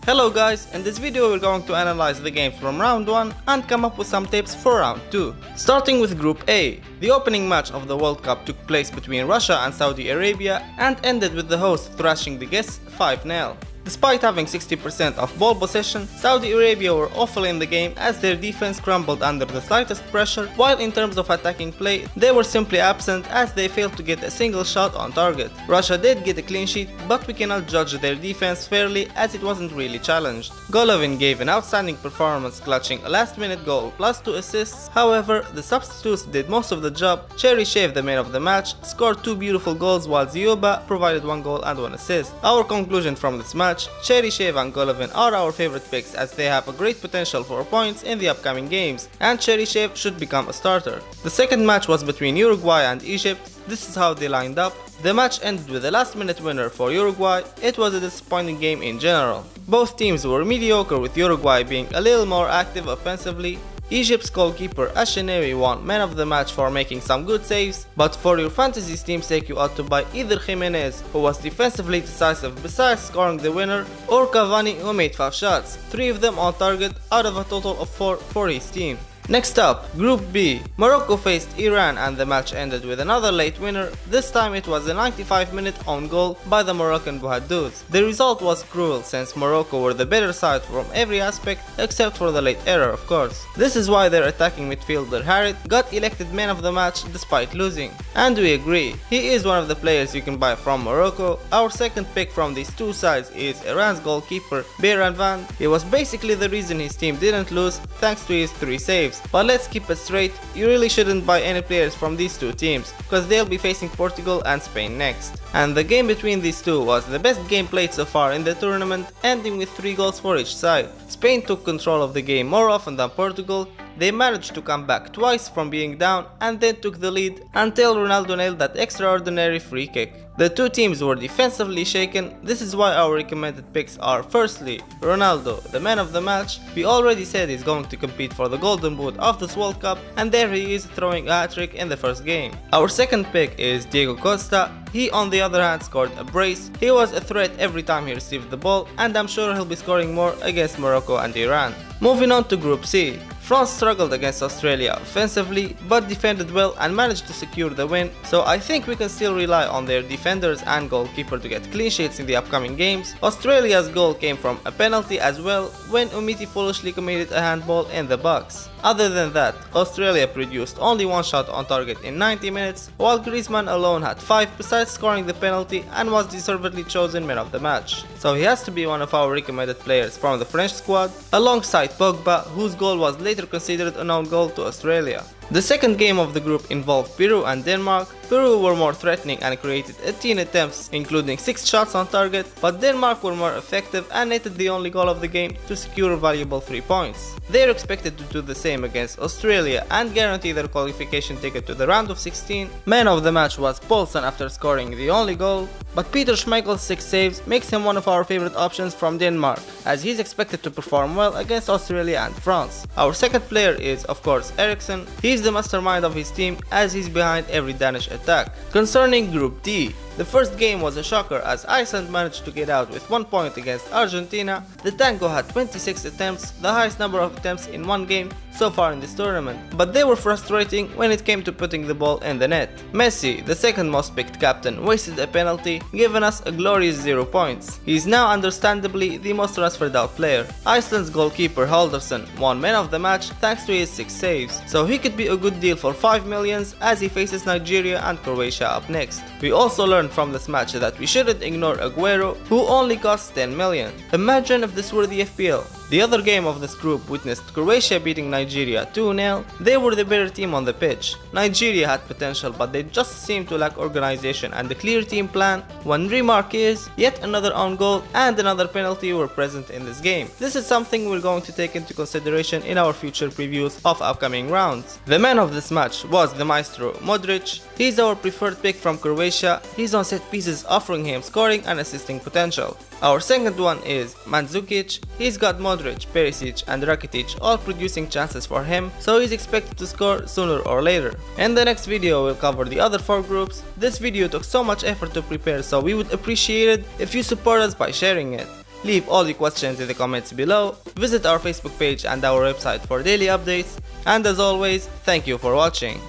Hello guys, in this video we're going to analyze the games from round 1 and come up with some tips for round 2. Starting with Group A, the opening match of the World Cup took place between Russia and Saudi Arabia and ended with the hosts thrashing the guests 5-0. Despite having 60% of ball possession, Saudi Arabia were awful in the game as their defense crumbled under the slightest pressure, while in terms of attacking play, they were simply absent as they failed to get a single shot on target. Russia did get a clean sheet, but we cannot judge their defense fairly as it wasn't really challenged. Golovin gave an outstanding performance, clutching a last-minute goal plus 2 assists. However, the substitutes did most of the job. Cheryshev, the man of the match, scored 2 beautiful goals while Zioba provided 1 goal and 1 assist. Our conclusion from this match: Cheryshev and Golovin are our favorite picks as they have a great potential for points in the upcoming games, and Cheryshev should become a starter. The second match was between Uruguay and Egypt. This is how they lined up. The match ended with a last-minute winner for Uruguay. It was a disappointing game in general. Both teams were mediocre, with Uruguay being a little more active offensively. Egypt's goalkeeper Ashenawi won man of the match for making some good saves, but for your fantasy team's sake you ought to buy either Jimenez, who was defensively decisive besides scoring the winner, or Cavani, who made 5 shots, 3 of them on target out of a total of 4 for his team. Next up, Group B. Morocco faced Iran and the match ended with another late winner. This time it was a 95-minute own goal by the Moroccan Bouhaddouz. The result was cruel since Morocco were the better side from every aspect except for the late error, of course. This is why their attacking midfielder Harit got elected man of the match despite losing. And we agree, he is one of the players you can buy from Morocco. Our second pick from these two sides is Iran's goalkeeper Beiranvand. He was basically the reason his team didn't lose thanks to his 3 saves. But let's keep it straight, you really shouldn't buy any players from these two teams, because they'll be facing Portugal and Spain next. And the game between these two was the best game played so far in the tournament, ending with 3 goals for each side. Spain took control of the game more often than Portugal. They managed to come back twice from being down and then took the lead until Ronaldo nailed that extraordinary free kick. The two teams were defensively shaken. This is why our recommended picks are: firstly, Ronaldo, the man of the match. We already said he's going to compete for the golden boot of this World Cup, and there he is throwing a hat-trick in the first game. Our second pick is Diego Costa. He on the other hand scored a brace. He was a threat every time he received the ball, and I'm sure he'll be scoring more against Morocco and Iran. Moving on to Group C. France struggled against Australia offensively, but defended well and managed to secure the win, so I think we can still rely on their defenders and goalkeeper to get clean sheets in the upcoming games. Australia's goal came from a penalty as well, when Umtiti foolishly committed a handball in the box. Other than that, Australia produced only 1 shot on target in 90 minutes, while Griezmann alone had 5 besides scoring the penalty and was deservedly chosen man of the match. So he has to be one of our recommended players from the French squad, alongside Pogba, whose goal was later considered an own goal to Australia. The second game of the group involved Peru and Denmark. Peru were more threatening and created 18 attempts, including 6 shots on target, but Denmark were more effective and netted the only goal of the game to secure a valuable 3 points. They are expected to do the same against Australia and guarantee their qualification ticket to the round of 16. Man of the match was Poulsen after scoring the only goal, but Peter Schmeichel's 6 saves makes him one of our favorite options from Denmark, as he's expected to perform well against Australia and France. Our second player is of course Eriksen. He's the mastermind of his team as he's behind every Danish attack. Concerning Group D, the first game was a shocker as Iceland managed to get out with 1 point against Argentina. The Tango had 26 attempts, the highest number of attempts in one game so far in this tournament, but they were frustrating when it came to putting the ball in the net. Messi, the second most picked captain, wasted a penalty, giving us a glorious 0 points. He is now understandably the most transferred out player. Iceland's goalkeeper Halldórsson won man of the match thanks to his 6 saves, so he could be a good deal for 5 millions as he faces Nigeria and Croatia up next. We also learned from this match that we shouldn't ignore Aguero, who only costs 10 million. Imagine if this were the FPL. The other game of this group witnessed Croatia beating Nigeria 2-0. They were the better team on the pitch. Nigeria had potential, but they just seemed to lack organization and a clear team plan. One remark is, yet another own goal and another penalty were present in this game. This is something we're going to take into consideration in our future previews of upcoming rounds. The man of this match was the maestro Modric. He's our preferred pick from Croatia. He's on set pieces, offering him scoring and assisting potential. Our second one is Mandzukic. He's got Modric, Perisic and Rakitic all producing chances for him, so he's expected to score sooner or later. In the next video we'll cover the other 4 groups. This video took so much effort to prepare, so we would appreciate it if you support us by sharing it. Leave all your questions in the comments below, visit our Facebook page and our website for daily updates, and as always, thank you for watching.